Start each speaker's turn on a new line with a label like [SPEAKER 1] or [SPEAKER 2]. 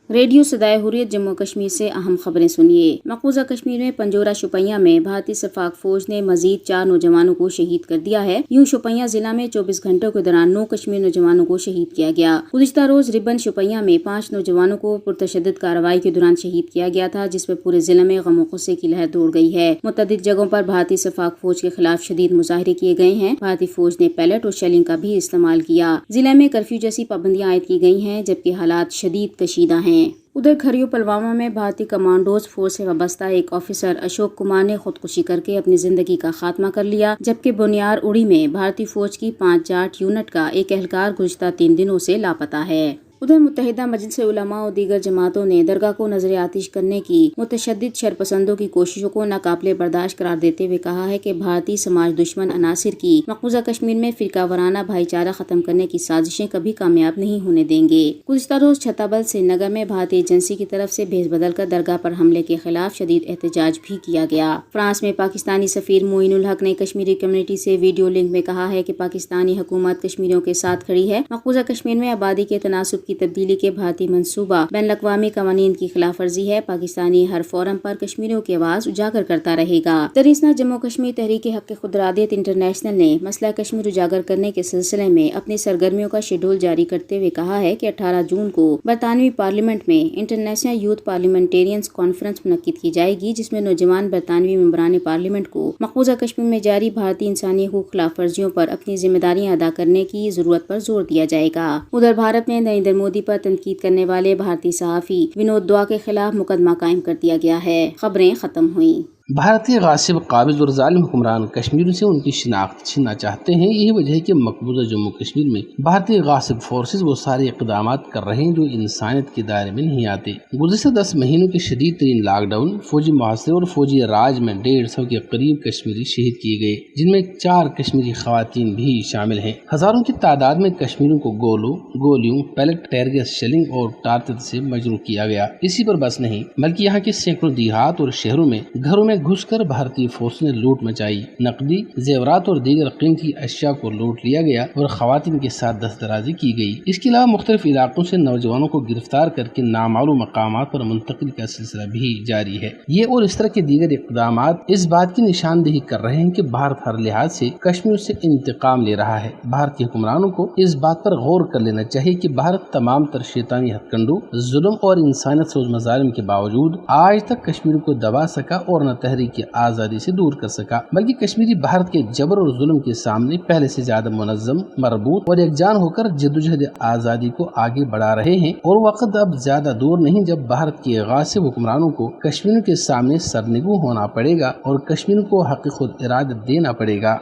[SPEAKER 1] Radio صدائے حریت جموں کشمیر سے اہم خبریں سنیے۔ مقبوضہ کشمیر میں پنجورہ شوپیاں میں بھارتی شفاق فوج نے مزید 4 نوجوانوں کو شہید کر دیا ہے۔ یوں شوپیاں ضلع میں 24 گھنٹوں کے دوران 9 کشمیر نوجوانوں کو شہید کیا گیا۔ گزشتہ روز ربن شوپیاں میں 5 نوجوانوں کو پرتشدد کارروائی کے دوران شہید کیا گیا تھا، جس میں پورے ضلع میں غم و غصے کی لہر دوڑ گئی ہے۔ متعدد جگہوں پر بھارتی شفاق فوج کے خلاف شدید مظاہرے کیے گئے ہیں۔ بھارتی فوج نے پیلٹ اور شیلنگ کا بھی استعمال کیا۔ ضلع میں کرفیو جیسی پابندیاں عائد کی گئی ہیں، جبکہ حالات شدید کشیدہ ہیں۔ ادھر کھریو پلوامہ میں بھارتی کمانڈوز فورس سے وابستہ ایک آفیسر اشوک کمار نے خودکشی کر کے اپنی زندگی کا خاتمہ کر لیا، جبکہ بنیار اڑی میں بھارتی فوج کی 5 جاٹ یونٹ کا ایک اہلکار گزشتہ 3 دنوں سے لاپتہ ہے۔ ادھر متحدہ مجلس علماء اور دیگر جماعتوں نے درگاہ کو نظر آتش کرنے کی متشدد شرپسندوں کی کوششوں کو ناقابل برداشت قرار دیتے ہوئے کہا ہے کہ بھارتی سماج دشمن عناصر کی مقبوضہ کشمیر میں فرقہ وارانہ بھائی چارہ ختم کرنے کی سازشیں کبھی کامیاب نہیں ہونے دیں گے۔ گزشتہ روز چھتا بل سری نگر میں بھارتی ایجنسی کی طرف سے بھیس بدل کر درگاہ پر حملے کے خلاف شدید احتجاج بھی کیا گیا۔ فرانس میں پاکستانی سفیر معین الحق نے کشمیری کمیونٹی سے ویڈیو لنک میں کہا ہے کہ پاکستانی حکومت کشمیریوں کے ساتھ کھڑی ہے۔ مقبوضہ کشمیر میں آبادی کے تناسب کی تبدیلی کے بھارتی منصوبہ بین الاقوامی قوانین کی خلاف ورزی ہے۔ پاکستانی ہر فورم پر کشمیریوں کی آواز اجاگر کرتا رہے گا۔ درسنا جموں کشمیر تحریک حق خودارادیت انٹرنیشنل نے مسئلہ کشمیر اجاگر کرنے کے سلسلے میں اپنی سرگرمیوں کا شیڈول جاری کرتے ہوئے کہا ہے کہ 18 جون کو برطانوی پارلیمنٹ میں انٹرنیشنل یوتھ پارلیمنٹیرینز کانفرنس منعقد کی جائے گی، جس میں نوجوان برطانوی ممبران پارلیمنٹ کو مقبوضہ کشمیر میں جاری بھارتی انسانی حقوق خلاف ورزیوں پر اپنی ذمہ داریاں ادا کرنے کی ضرورت پر زور دیا جائے گا۔ ادھر بھارت میں نریندر مودی پر تنقید کرنے والے بھارتی صحافی ونود دوا کے خلاف مقدمہ قائم کر دیا گیا ہے۔ خبریں ختم ہوئیں۔
[SPEAKER 2] بھارتی غاصب، قابض اور ظالم حکمران کشمیریوں سے ان کی شناخت چھیننا چاہتے ہیں۔ یہی وجہ ہے کہ مقبوضہ جموں کشمیر میں بھارتی غاصب فورسز وہ سارے اقدامات کر رہے ہیں جو انسانیت کے دائرے میں نہیں آتے۔ گزشتہ 10 مہینوں کے شدید ترین لاک ڈاؤن، فوجی محاصرے اور فوجی راج میں 150 کے قریب کشمیری شہید کیے گئے، جن میں 4 کشمیری خواتین بھی شامل ہیں۔ ہزاروں کی تعداد میں کشمیریوں کو گولیوں، پیلٹ، ٹیئر گیس شیلنگ اور ٹارچر سے مجروح کیا گیا۔ اسی پر بس نہیں، بلکہ یہاں کے سینکڑوں دیہات اور شہروں میں گھروں میں گھس کر بھارتی فورس نے لوٹ مچائی۔ نقدی، زیورات اور دیگر قیمتی اشیاء کو لوٹ لیا گیا اور خواتین کے ساتھ دست درازی کی گئی۔ اس کے علاوہ مختلف علاقوں سے نوجوانوں کو گرفتار کر کے نامعلوم مقامات پر منتقل کا سلسلہ بھی جاری ہے۔ یہ اور اس طرح کے دیگر اقدامات اس بات کی نشاندہی کر رہے ہیں کہ بھارت ہر لحاظ سے کشمیر سے انتقام لے رہا ہے۔ بھارتی حکمرانوں کو اس بات پر غور کر لینا چاہیے کہ بھارت تمام تر شیطانی ہتھ کنڈوں، ظلم اور انسانیت سوز مظالم کے باوجود آج تک کشمیر کو دبا سکا اور نہ تحریک آزادی سے دور کر سکا، بلکہ کشمیری بھارت کے جبر اور ظلم کے سامنے پہلے سے زیادہ منظم، مربوط اور یکجان ہو کر جدوجہد آزادی کو آگے بڑھا رہے ہیں۔ اور وقت اب زیادہ دور نہیں جب بھارت کے غاصب حکمرانوں کو کشمیریوں کے سامنے سرنگوں ہونا پڑے گا اور کشمیر کو حق خود ارادت دینا پڑے گا۔